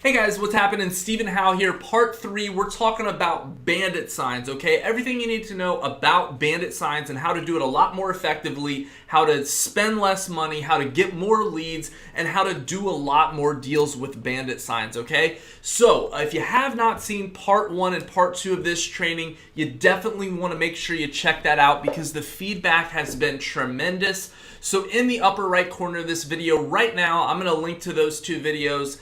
Hey guys, what's happening? Stephen Howell here, part 3. We're talking about bandit signs, okay? Everything you need to know about bandit signs and how to do it a lot more effectively, how to spend less money, how to get more leads, and how to do a lot more deals with bandit signs, okay? So, if you have not seen part 1 and part 2 of this training, you definitely want to make sure you check that out because the feedback has been tremendous. So in the upper right corner of this video right now, I'm going to link to those 2 videos.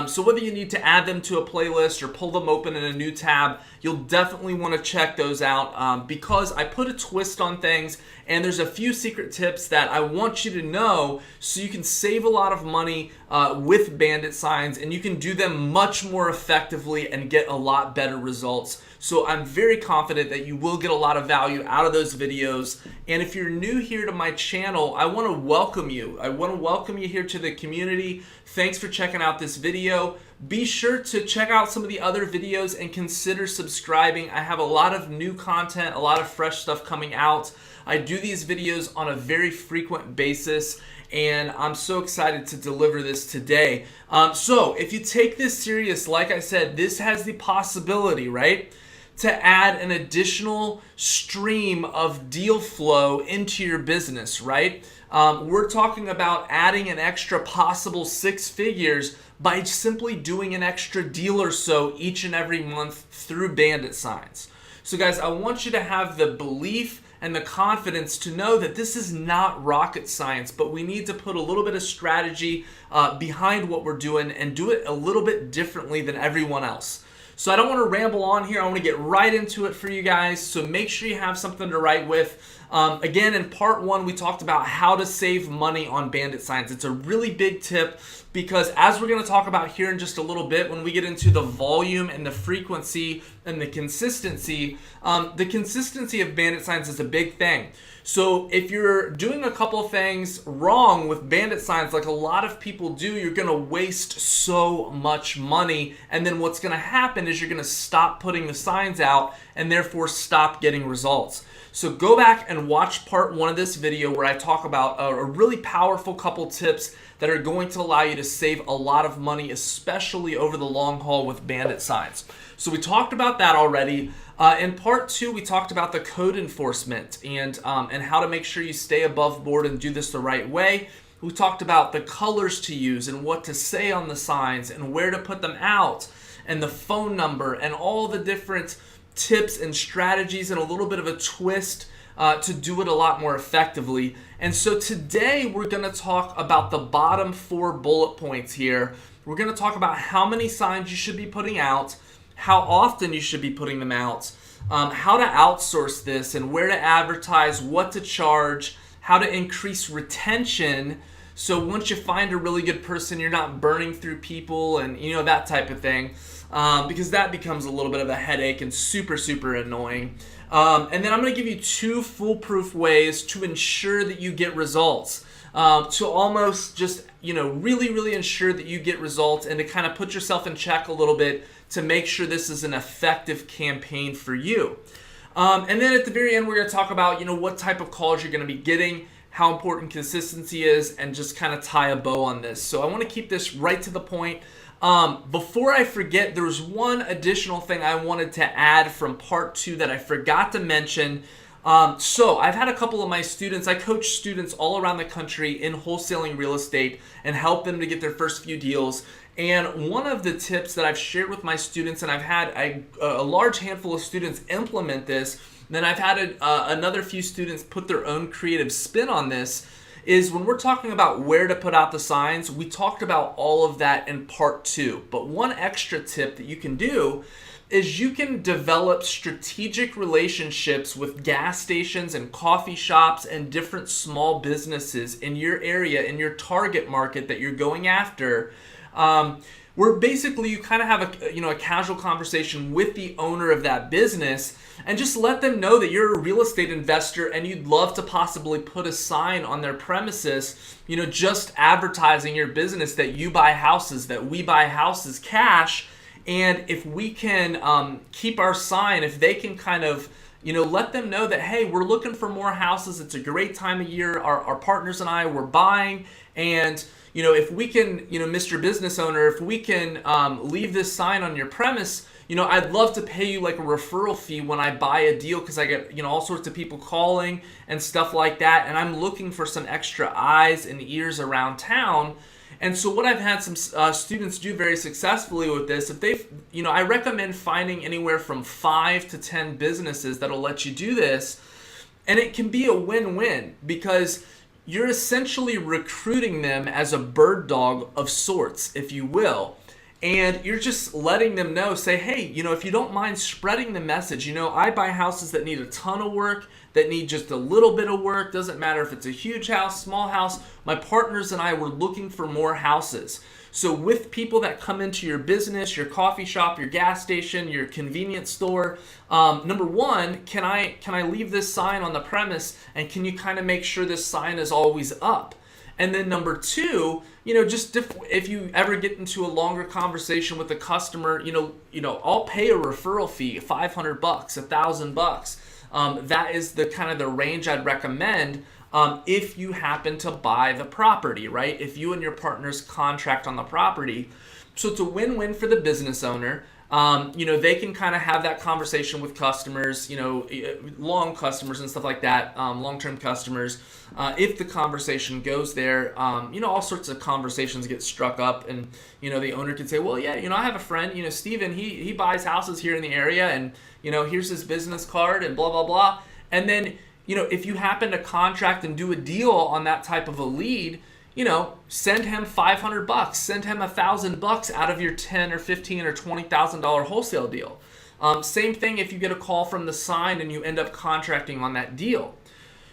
So whether you need to add them to a playlist or pull them open in a new tab, you'll definitely want to check those out because I put a twist on things and there's a few secret tips that I want you to know so you can save a lot of money with bandit signs and you can do them much more effectively and get a lot better results. So I'm very confident that you will get a lot of value out of those videos. And if you're new here to my channel, I want to welcome you. I want to welcome you here to the community. Thanks for checking out this video. Be sure to check out some of the other videos and consider subscribing. I have a lot of new content, a lot of fresh stuff coming out. I do these videos on a very frequent basis and I'm so excited to deliver this today. So if you take this serious, like I said, this has the possibility, right, to add an additional stream of deal flow into your business, right? We're talking about adding an extra possible 6 figures by simply doing an extra deal or so each and every month through bandit signs. So guys, I want you to have the belief and the confidence to know that this is not rocket science, but we need to put a little bit of strategy behind what we're doing and do it a little bit differently than everyone else. So I don't want to ramble on here. I want to get right into it for you guys. So make sure you have something to write with. Again, in part 1, we talked about how to save money on bandit signs. It's a really big tip because as we're going to talk about here in just a little bit, when we get into the volume and the frequency and the consistency of bandit signs is a big thing. So if you're doing a couple of things wrong with bandit signs, like a lot of people do, you're going to waste so much money. And then what's going to happen is you're going to stop putting the signs out and therefore stop getting results. So go back and watch part 1 of this video where I talk about a really powerful couple tips that are going to allow you to save a lot of money, especially over the long haul with bandit signs. So we talked about that already. In part 2, we talked about the code enforcement and how to make sure you stay above board and do this the right way. We talked about the colors to use and what to say on the signs and where to put them out and the phone number and all the different tips and strategies and a little bit of a twist to do it a lot more effectively. And so today we're going to talk about the bottom 4 bullet points here. We're going to talk about how many signs you should be putting out, how often you should be putting them out, how to outsource this and where to advertise, what to charge, how to increase retention. So once you find a really good person, you're not burning through people and that type of thing. Because that becomes a little bit of a headache and super, super annoying. And then I'm going to give you 2 foolproof ways to ensure that you get results. To almost just, really, really ensure that you get results and to kind of put yourself in check a little bit to make sure this is an effective campaign for you. And then at the very end, we're going to talk about, what type of calls you're going to be getting, how important consistency is, and just kind of tie a bow on this. So I want to keep this right to the point. Before I forget, there was one additional thing I wanted to add from part 2 that I forgot to mention. So I've had a couple of my students, I coach students all around the country in wholesaling real estate and help them to get their first few deals. And one of the tips that I've shared with my students, and I've had a large handful of students implement this, then I've had another few students put their own creative spin on this, is when we're talking about where to put out the signs, we talked about all of that in part 2. But one extra tip that you can do is you can develop strategic relationships with gas stations and coffee shops and different small businesses in your area, in your target market that you're going after. Where basically you kind of have a casual conversation with the owner of that business and just let them know that you're a real estate investor and you'd love to possibly put a sign on their premises, just advertising your business that you buy houses, that we buy houses cash. And if we can keep our sign, if they can kind of let them know that, hey, we're looking for more houses. It's a great time of year. Our partners and I, we're buying. And if we can, Mr. Business Owner, if we can leave this sign on your premise, I'd love to pay you like a referral fee when I buy a deal, because I get, all sorts of people calling and stuff like that. And I'm looking for some extra eyes and ears around town. And so what I've had some students do very successfully with this, if they've, I recommend finding anywhere from 5 to 10 businesses that'll let you do this. And it can be a win-win, because you're essentially recruiting them as a bird dog of sorts, if you will. And you're just letting them know, say, hey, if you don't mind spreading the message, I buy houses that need a ton of work, that need just a little bit of work. Doesn't matter if it's a huge house, small house. My partners and I were looking for more houses. So with people that come into your business, your coffee shop, your gas station, your convenience store, number one, can I leave this sign on the premise, and can you kind of make sure this sign is always up? And then number two, just if you ever get into a longer conversation with a customer, I'll pay a referral fee, $500, $1,000. That is the kind of the range I'd recommend if you happen to buy the property, right? If you and your partners contract on the property. So it's a win-win for the business owner. They can kind of have that conversation with customers, long customers and stuff like that, long-term customers. If the conversation goes there, all sorts of conversations get struck up, and, the owner can say, well, yeah, I have a friend, Steven, he buys houses here in the area, and, here's his business card and blah, blah, blah. And then, if you happen to contract and do a deal on that type of a lead, send him $500, send him $1,000 out of your $10 or $15 or $20,000 wholesale deal. Same thing if you get a call from the sign and you end up contracting on that deal.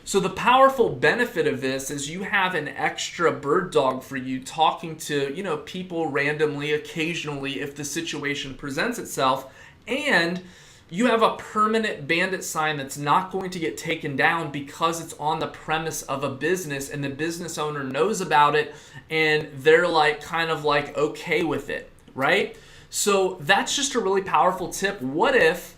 So the powerful benefit of this is you have an extra bird dog for you, talking to, people randomly, occasionally, if the situation presents itself, and you have a permanent Bandit sign that's not going to get taken down because it's on the premise of a business, and the business owner knows about it, and they're kind of okay with it, right? So that's just a really powerful tip. What if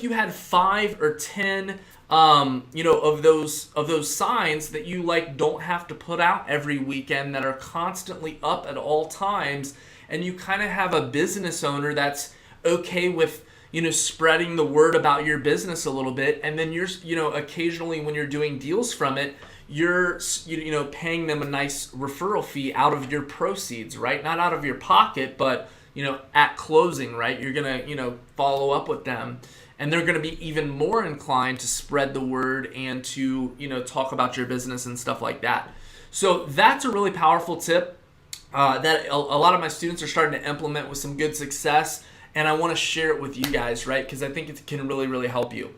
you had 5 or 10 of those signs that you don't have to put out every weekend, that are constantly up at all times, and you kind of have a business owner that's okay with spreading the word about your business a little bit, and then you're, occasionally when you're doing deals from it, you're, paying them a nice referral fee out of your proceeds, right? Not out of your pocket, but, at closing, right? You're gonna, follow up with them, and they're gonna be even more inclined to spread the word and to, talk about your business and stuff like that. So that's a really powerful tip that a lot of my students are starting to implement with some good success. And I want to share it with you guys, right? Because I think it can really, really help you.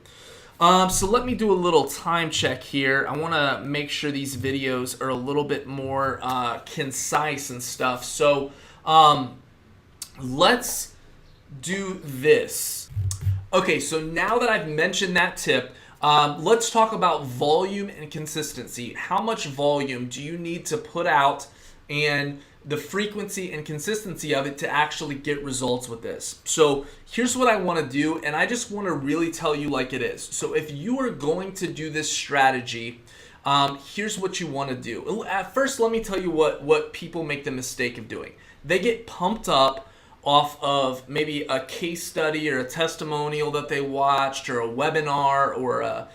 So let me do a little time check here. I want to make sure these videos are a little bit more concise and stuff. So let's do this. Okay, so now that I've mentioned that tip, let's talk about volume and consistency. How much volume do you need to put out, and the frequency and consistency of it to actually get results with this? So here's what I want to do, and I just want to really tell you like it is. So if you are going to do this strategy, here's what you want to do. At first, let me tell you what people make the mistake of doing. They get pumped up off of maybe a case study or a testimonial that they watched, or a webinar, or a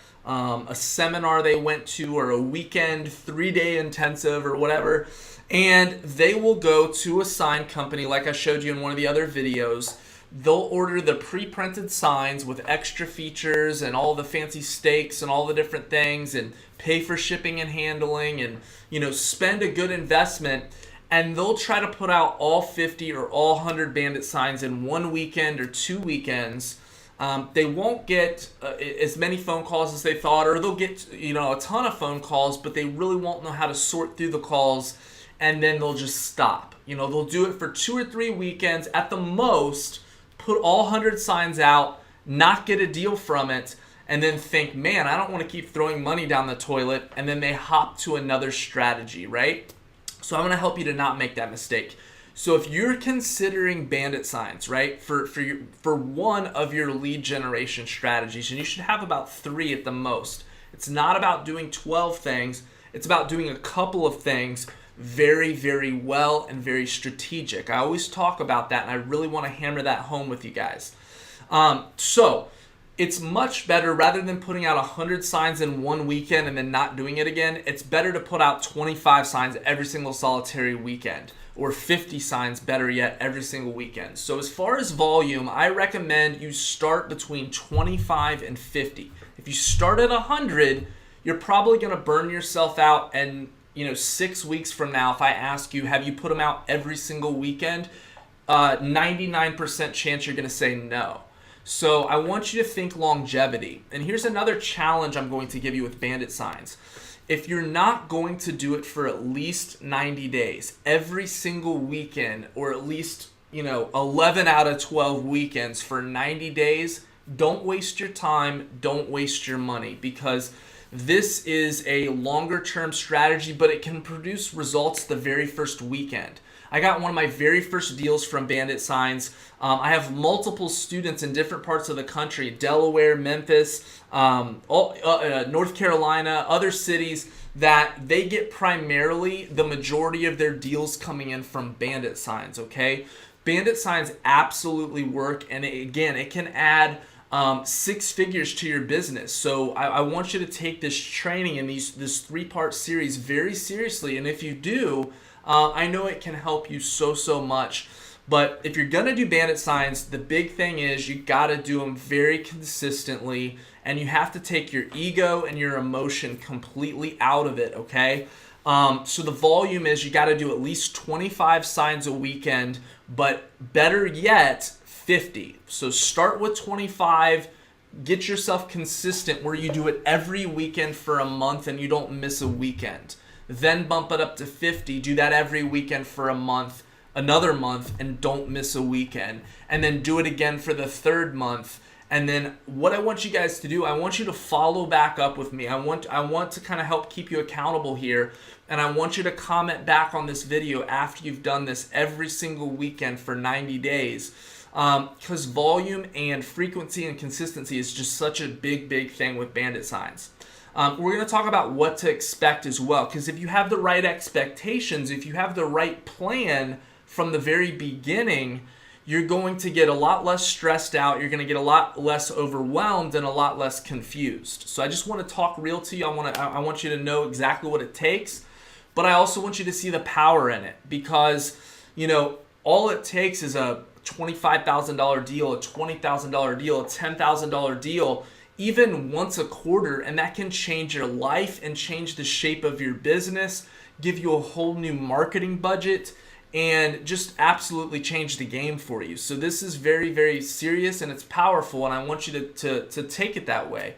seminar they went to, or a weekend 3-day intensive or whatever. And they will go to a sign company like I showed you in one of the other videos. They'll order the pre-printed signs with extra features and all the fancy stakes and all the different things, and pay for shipping and handling, and spend a good investment. And they'll try to put out all 50 or all 100 Bandit signs in one weekend or 2 weekends. They won't get as many phone calls as they thought, or they'll get a ton of phone calls, but they really won't know how to sort through the calls. And then they'll just stop. They'll do it for 2 or 3 weekends at the most, put all 100 signs out, not get a deal from it, and then think, man, I don't want to keep throwing money down the toilet, and then they hop to another strategy, right? So I'm going to help you to not make that mistake. So if you're considering Bandit signs, right, for one of your lead generation strategies, and you should have about 3 at the most. It's not about doing 12 things. It's about doing a couple of things very, very well and very strategic. I always talk about that, and I really want to hammer that home with you guys. So it's much better, rather than putting out 100 signs in one weekend and then not doing it again, it's better to put out 25 signs every single solitary weekend, or 50 signs, better yet, every single weekend. So as far as volume, I recommend you start between 25 and 50. If you start at 100, you're probably going to burn yourself out, and 6 weeks from now, if I ask you, have you put them out every single weekend? 99% chance you're going to say no. So I want you to think longevity. And here's another challenge I'm going to give you with Bandit signs. If you're not going to do it for at least 90 days, every single weekend, or at least 11 out of 12 weekends for 90 days, don't waste your time, don't waste your money, because this is a longer term strategy, but it can produce results the very first weekend. I got one of my very first deals from Bandit signs. I have multiple students in different parts of the country, Delaware, Memphis, North Carolina, other cities, that they get primarily the majority of their deals coming in from Bandit signs, okay? Bandit signs absolutely work, and it can add 6 figures to your business. So I want you to take this training and this 3-part series very seriously, and if you do, I know it can help you so much. But if you're gonna do Bandit signs, the big thing is you gotta do them very consistently, and you have to take your ego and your emotion completely out of it, okay? So the volume is you gotta do at least 25 signs a weekend, but better yet, 50. So start with 25, get yourself consistent where you do it every weekend for a month and you don't miss a weekend. Then bump it up to 50, do that every weekend for a month, another month, and don't miss a weekend. And then do it again for the 3rd month. And then what I want you guys to do, I want you to follow back up with me. I want to kind of help keep you accountable here. And I want you to comment back on this video after you've done this every single weekend for 90 days. Because volume and frequency and consistency is just such a big thing with Bandit signs. We're going to talk about what to expect as well, because if you have the right expectations, if you have the right plan from the very beginning, you're going to get a lot less stressed out, you're going to get a lot less overwhelmed, and a lot less confused. So I just want to talk real to you. I want you to know exactly what it takes, but I also want you to see the power in it, because all it takes is a $25,000 deal, a $20,000 deal, a $10,000 deal, even once a quarter, and that can change your life and change the shape of your business, give you a whole new marketing budget, and just absolutely change the game for you. So this is very serious, and it's powerful, and I want you to take it that way.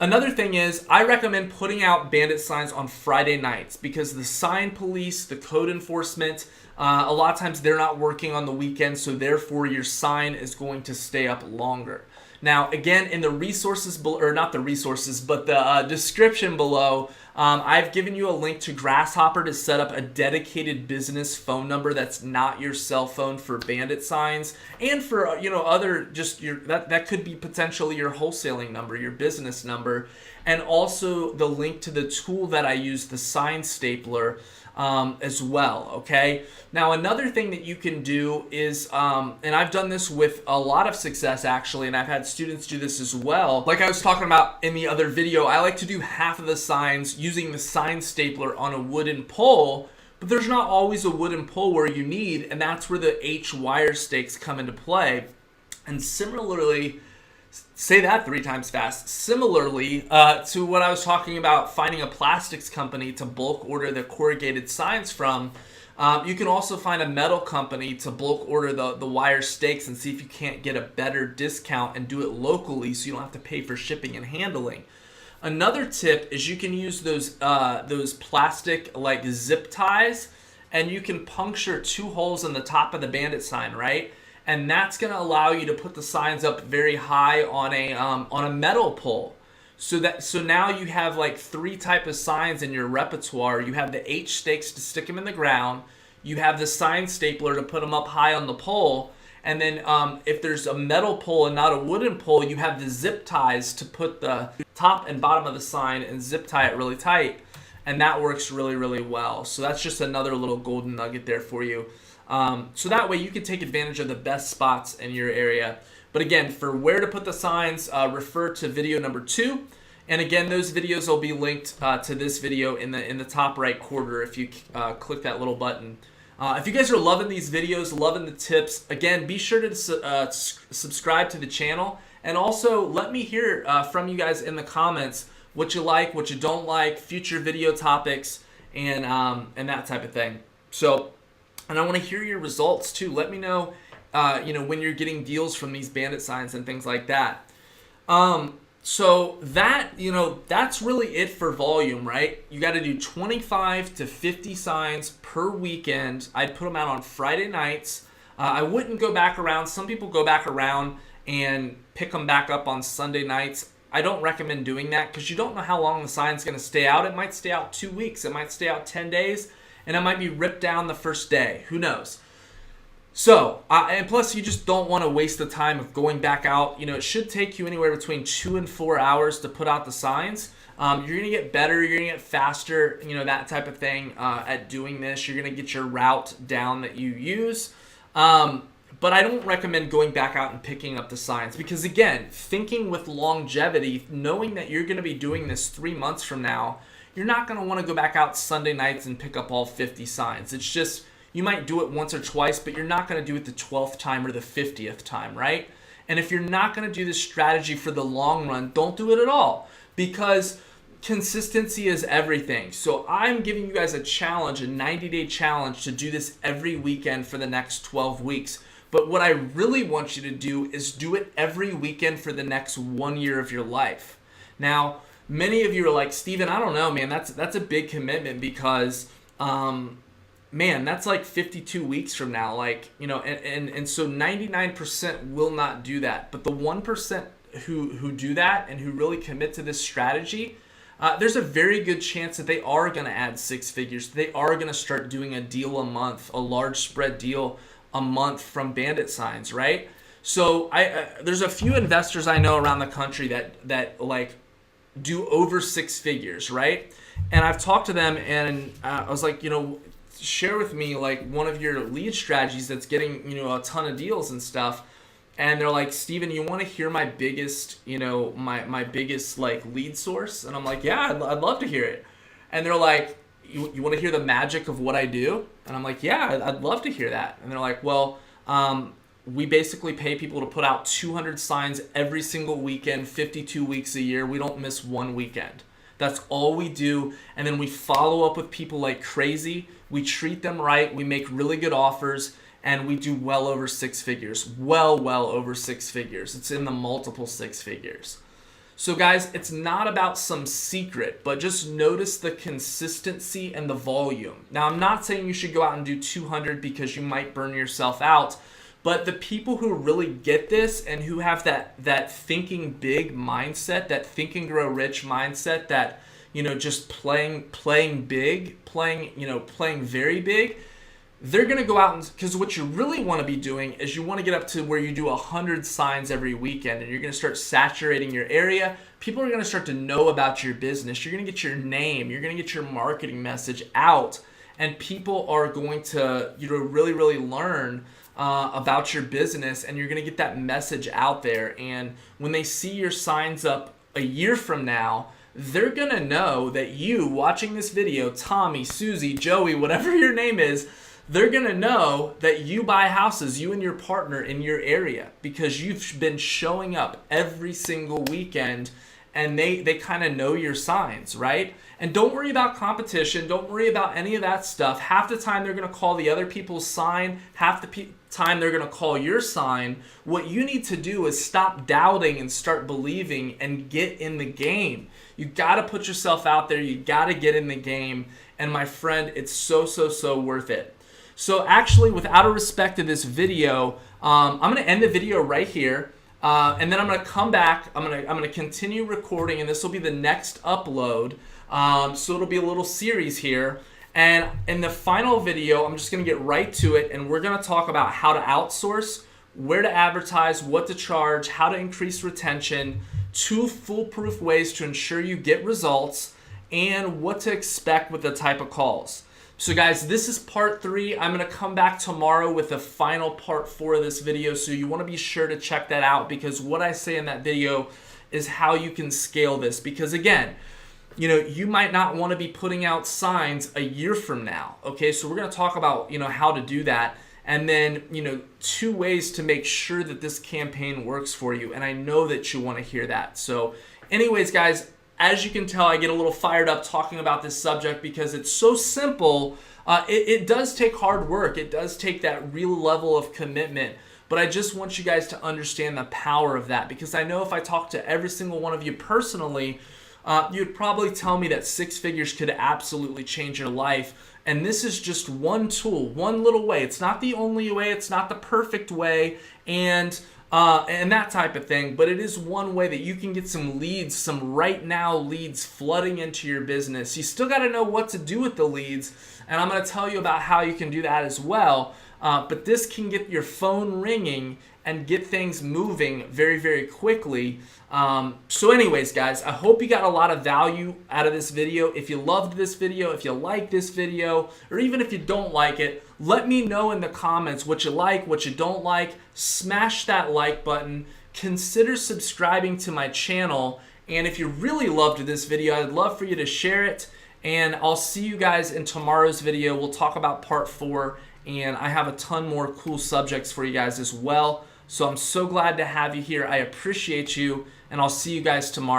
Another thing is, I recommend putting out Bandit signs on Friday nights, because the sign police, the code enforcement, a lot of times they're not working on the weekend, so therefore your sign is going to stay up longer. Now, again, in the resources, or not the resources, but the description below, I've given you a link to Grasshopper to set up a dedicated business phone number that's not your cell phone for Bandit signs, and for other just that could be potentially your wholesaling number, your business number, and also the link to the tool that I use, the sign stapler, as well, okay? Now, another thing that you can do is, and I've done this with a lot of success actually, and I've had students do this as well. Like I was talking about in the other video, I like to do half of the signs using the sign stapler on a wooden pole, but there's not always a wooden pole where you need, and that's where the H wire stakes come into play. And similarly, say that 3 times fast. Similarly to what I was talking about, finding a plastics company to bulk order the corrugated signs from, you can also find a metal company to bulk order the wire stakes and see if you can't get a better discount and do it locally so you don't have to pay for shipping and handling. Another tip is you can use those plastic like zip ties, and you can puncture 2 holes in the top of the Bandit sign, right? And that's going to allow you to put the signs up very high on a metal pole. So now you have like 3 types of signs in your repertoire. You have the H stakes to stick them in the ground. You have the sign stapler to put them up high on the pole. And then if there's a metal pole and not a wooden pole, you have the zip ties to put the top and bottom of the sign and zip tie it really tight. and that works really, really well. So that's just another little golden nugget there for you. So that way you can take advantage of the best spots in your area. But again, for where to put the signs, refer to video number 2. And again, those videos will be linked to this video in the top right corner if you click that little button. If you guys are loving these videos, loving the tips, again, be sure to subscribe to the channel. And also, let me hear from you guys in the comments what you like, what you don't like, future video topics, and that type of thing. So, and I want to hear your results too. Let me know, when you're getting deals from these Bandit signs and things like that. So that, that's really it for volume, right? You got to do 25 to 50 signs per weekend. I'd put them out on Friday nights. I wouldn't go back around. Some people go back around and pick them back up on Sunday nights. I don't recommend doing that because you don't know how long the sign's going to stay out. It might stay out 2 weeks. It might stay out 10 days. And it might be ripped down the first day. Who knows? So, and plus you just don't want to waste the time of going back out. It should take you anywhere between 2 and 4 hours to put out the signs. You're going to get better. You're going to get faster, that type of thing at doing this. You're going to get your route down that you use. But I don't recommend going back out and picking up the signs because, again, thinking with longevity, knowing that you're going to be doing this 3 months from now, you're not going to want to go back out Sunday nights and pick up all 50 signs. It's just, you might do it once or twice, but you're not going to do it the 12th time or the 50th time, right? And if you're not going to do this strategy for the long run, don't do it at all because consistency is everything. So I'm giving you guys a challenge, a 90-day challenge to do this every weekend for the next 12 weeks. But what I really want you to do is do it every weekend for the next 1 year of your life. Now, many of you are like, Steven, I don't know, man, that's a big commitment because, man, that's like 52 weeks from now. And so 99% will not do that. But the 1% who do that and who really commit to this strategy, there's a very good chance that they are going to add 6 figures. They are going to start doing a deal a month, a large spread deal a month from Bandit signs, right? So there's a few investors I know around the country that like do over 6 figures, right? And I've talked to them and I was like, share with me like one of your lead strategies that's getting, a ton of deals and stuff. And they're like, Steven, you want to hear my biggest, my biggest like lead source? And I'm like, yeah, I'd love to hear it. And they're like, you want to hear the magic of what I do? And I'm like, yeah, I'd love to hear that. And they're like, well, we basically pay people to put out 200 signs every single weekend, 52 weeks a year. We don't miss one weekend. That's all we do. And then we follow up with people like crazy. We treat them right. We make really good offers. And we do well over 6 figures. Well over 6 figures. It's in the multiple 6 figures. So guys, it's not about some secret, but just notice the consistency and the volume. Now, I'm not saying you should go out and do 200 because you might burn yourself out. But the people who really get this and who have that thinking big mindset, that think and grow rich mindset, that, just playing big, playing very big, they're going to go out and, because what you really want to be doing is you want to get up to where you do 100 signs every weekend and you're going to start saturating your area. People are going to start to know about your business. You're going to get your name. You're going to get your marketing message out and people are going to, really, really learn about your business and you're going to get that message out there. And when they see your signs up a year from now, they're going to know that you watching this video, Tommy, Susie, Joey, whatever your name is, they're going to know that you buy houses, you and your partner in your area because you've been showing up every single weekend and they kind of know your signs, right? And don't worry about competition. Don't worry about any of that stuff. Half the time they're going to call the other people's sign. Half the time they're going to call your sign. What you need to do is stop doubting and start believing and get in the game. You got to put yourself out there. You got to get in the game. And my friend, it's so worth it. So actually, without a respect to this video, I'm going to end the video right here. And then I'm going to come back. I'm going to continue recording, and this will be the next upload. So it'll be a little series here. And in the final video, I'm just going to get right to it, and we're going to talk about how to outsource, where to advertise, what to charge, how to increase retention, 2 foolproof ways to ensure you get results, and what to expect with the type of calls. So guys, this is part 3. I'm going to come back tomorrow with the final part 4 of this video, so you want to be sure to check that out, because what I say in that video is how you can scale this. Because again, you might not want to be putting out signs a year from now. Okay, so we're going to talk about how to do that, and then 2 ways to make sure that this campaign works for you. And I know that you want to hear that. So anyways, guys, as you can tell, I get a little fired up talking about this subject because it's so simple. It does take hard work. It does take that real level of commitment. But I just want you guys to understand the power of that, because I know if I talk to every single one of you personally, you'd probably tell me that 6 figures could absolutely change your life. And this is just one tool, one little way. It's not the only way. It's not the perfect way. And that type of thing, but it is one way that you can get some leads, some right now leads flooding into your business. You still got to know what to do with the leads, and I'm going to tell you about how you can do that as well. But this can get your phone ringing and get things moving very, very quickly. So anyways, guys, I hope you got a lot of value out of this video. If you loved this video, if you like this video, or even if you don't like it, let me know in the comments what you like, what you don't like. Smash that like button. Consider subscribing to my channel. And if you really loved this video, I'd love for you to share it. And I'll see you guys in tomorrow's video. We'll talk about part 4. And I have a ton more cool subjects for you guys as well. So I'm so glad to have you here. I appreciate you. And I'll see you guys tomorrow.